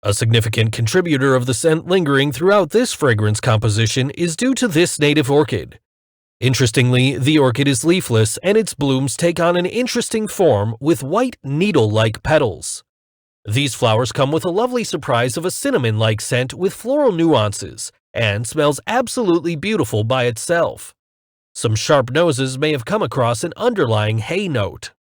A significant contributor of the scent lingering throughout this fragrance composition is due to this native orchid. Interestingly, the orchid is leafless and its blooms take on an interesting form with white needle-like petals. These flowers come with a lovely surprise of a cinnamon-like scent with floral nuances and smells absolutely beautiful by itself. Some sharp noses may have come across an underlying hay note.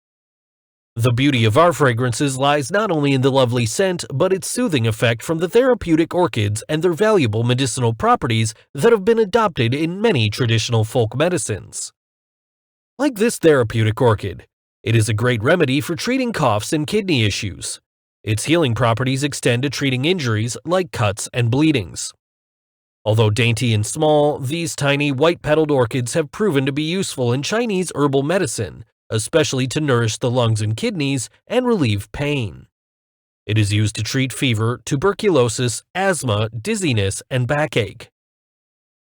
The beauty of our fragrances lies not only in the lovely scent, but its soothing effect from the therapeutic orchids and their valuable medicinal properties that have been adopted in many traditional folk medicines. Like this therapeutic orchid, it is a great remedy for treating coughs and kidney issues. Its healing properties extend to treating injuries like cuts and bleedings. Although dainty and small, these tiny white-petaled orchids have proven to be useful in Chinese herbal medicine, especially to nourish the lungs and kidneys and relieve pain. It is used to treat fever, tuberculosis, asthma, dizziness, and backache.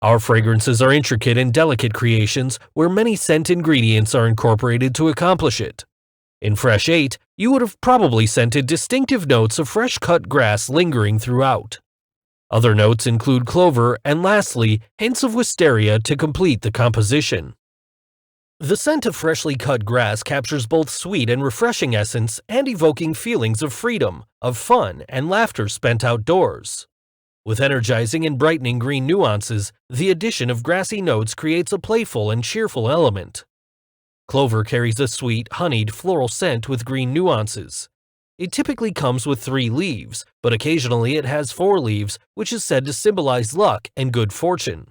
Our fragrances are intricate and delicate creations where many scent ingredients are incorporated to accomplish it. In Fresh 8, you would have probably scented distinctive notes of fresh-cut grass lingering throughout. Other notes include clover and lastly, hints of wisteria to complete the composition. The scent of freshly cut grass captures both sweet and refreshing essence and evoking feelings of freedom, of fun, and laughter spent outdoors. With energizing and brightening green nuances, the addition of grassy notes creates a playful and cheerful element. Clover carries a sweet, honeyed floral scent with green nuances. It typically comes with 3 leaves, but occasionally it has 4 leaves, which is said to symbolize luck and good fortune.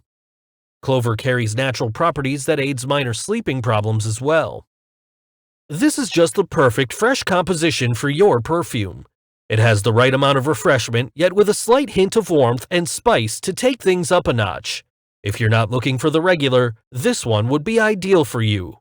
Clover carries natural properties that aids minor sleeping problems as well. This is just the perfect fresh composition for your perfume. It has the right amount of refreshment, yet with a slight hint of warmth and spice to take things up a notch. If you're not looking for the regular, this one would be ideal for you.